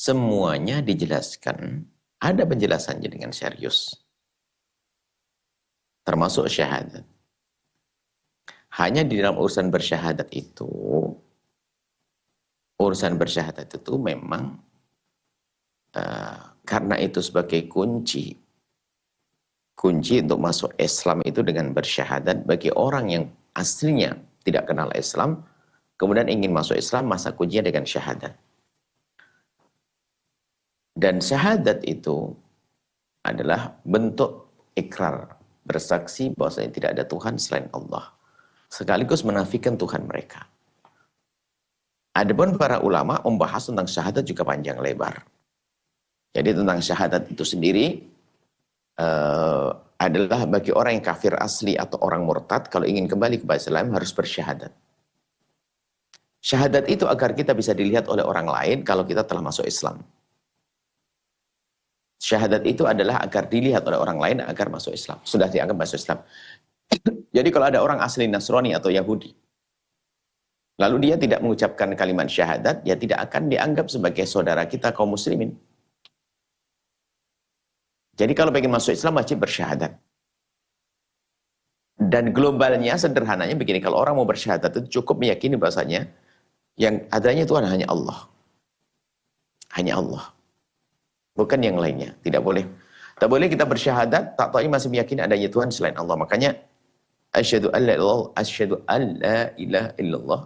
semuanya dijelaskan, ada penjelasannya dengan serius. Termasuk syahadat. Hanya di dalam urusan bersyahadat itu memang karena itu sebagai kunci untuk masuk Islam itu dengan bersyahadat. Bagi orang yang aslinya tidak kenal Islam, kemudian ingin masuk Islam, masa kuncinya dengan syahadat. Dan syahadat itu adalah bentuk ikrar, bersaksi bahwasanya tidak ada Tuhan selain Allah, sekaligus menafikan Tuhan mereka. Adapun para ulama membahas tentang syahadat juga panjang lebar. Jadi tentang syahadat itu sendiri adalah bagi orang yang kafir asli atau orang murtad, kalau ingin kembali kepada Islam harus bersyahadat. Syahadat itu agar kita bisa dilihat oleh orang lain kalau kita telah masuk Islam. Syahadat itu adalah agar dilihat oleh orang lain agar masuk Islam. Sudah dianggap masuk Islam. Jadi kalau ada orang asli Nasrani atau Yahudi, lalu dia tidak mengucapkan kalimat syahadat, ya tidak akan dianggap sebagai saudara kita kaum muslimin. Jadi kalau ingin masuk Islam wajib bersyahadat. Dan globalnya, sederhananya begini, kalau orang mau bersyahadat itu cukup meyakini bahasanya yang adanya Tuhan hanya Allah. Hanya Allah. Bukan yang lainnya. Tidak boleh. Tak boleh kita bersyahadat, tak tahu masih meyakini adanya Tuhan selain Allah. Makanya, asyhadu an la ilaha illallah.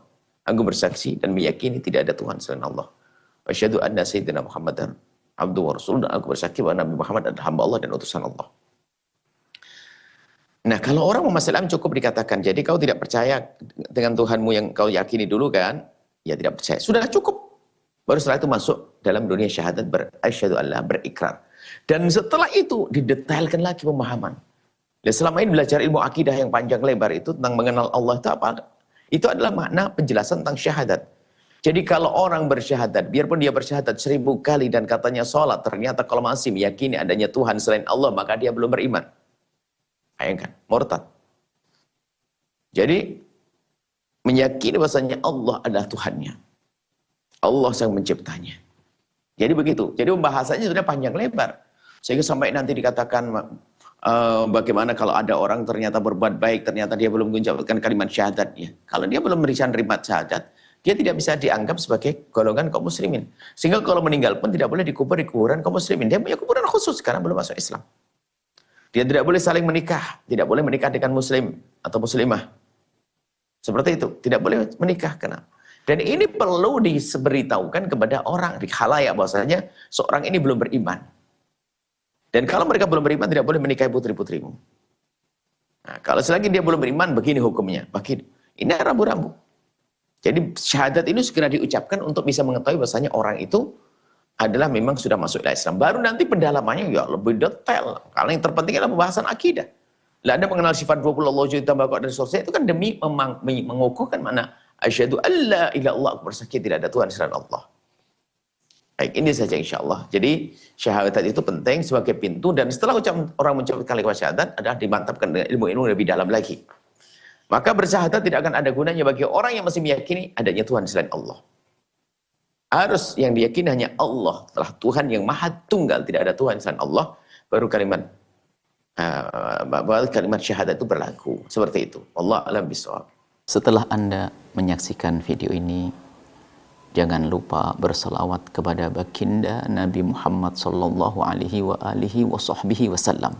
Aku bersaksi dan meyakini tidak ada Tuhan selain Allah. Asyhadu anna sayyidina Muhammadan abdu wa rasul, dan aku bersaksi bahwa Nabi Muhammad adalah hamba Allah dan utusan Allah. Nah, kalau orang mau masuk Islam cukup dikatakan, jadi kau tidak percaya dengan Tuhanmu yang kau yakini dulu kan? Ya tidak percaya. Sudah cukup. Baru setelah itu masuk dalam dunia syahadat, asyhadu an la, berikrar. Dan setelah itu didetailkan lagi pemahaman. Dan selama ini belajar ilmu akidah yang panjang lebar itu tentang mengenal Allah itu apa? Itu adalah makna penjelasan tentang syahadat. Jadi kalau orang bersyahadat, biarpun dia bersyahadat 1000 kali dan katanya sholat, ternyata kalau masih meyakini adanya Tuhan selain Allah, maka dia belum beriman. Bayangkan, murtad. Jadi, meyakini bahasanya Allah adalah Tuhannya. Allah yang menciptanya. Jadi begitu. Jadi pembahasannya sudah panjang lebar. Sehingga sampai nanti dikatakan, bagaimana kalau ada orang ternyata berbuat baik, ternyata dia belum mengucapkan kalimat syahadat. Ya. Kalau dia belum memberikan kalimat syahadat, dia tidak bisa dianggap sebagai golongan kaum muslimin. Sehingga kalau meninggal pun tidak boleh dikubur di kuburan kaum muslimin. Dia punya kuburan khusus karena belum masuk Islam. Dia tidak boleh saling menikah. Tidak boleh menikah dengan muslim atau muslimah. Seperti itu. Tidak boleh menikah. Kenapa? Dan ini perlu diberitahukan kepada orang di khalayak bahwasanya seorang ini belum beriman. Dan kalau mereka belum beriman, tidak boleh menikahi putri-putrimu. Nah, kalau selagi dia belum beriman, begini hukumnya. Begini. Ini rambu-rambu. Jadi syahadat ini segera diucapkan untuk bisa mengetahui bahwasanya orang itu adalah memang sudah masuk Islam. Baru nanti pendalamannya ya lebih detail. Karena yang terpenting adalah pembahasan akidah. Lah Anda mengenal sifat 20 Allah tambah dan seterusnya itu kan demi mengukuhkan mana asyhadu an la ilaha illallah, aku bersaksi tidak ada Tuhan selain Allah. Baik, ini saja insyaallah. Jadi syahadat itu penting sebagai pintu, dan setelah orang mengucapkan kalimat syahadat adalah dimantapkan dengan ilmu-ilmu lebih dalam lagi. Maka bersyahadat tidak akan ada gunanya bagi orang yang masih meyakini adanya Tuhan selain Allah. Harus yang diyakini hanya Allah, telah Tuhan yang maha tunggal, tidak ada Tuhan selain Allah, baru kalimat syahadat itu berlaku. Seperti itu. Wallahu a'lam bishawab. Setelah Anda menyaksikan video ini, jangan lupa berselawat kepada baginda Nabi Muhammad sallallahu alaihi wa alihi wa sahbihi wasallam.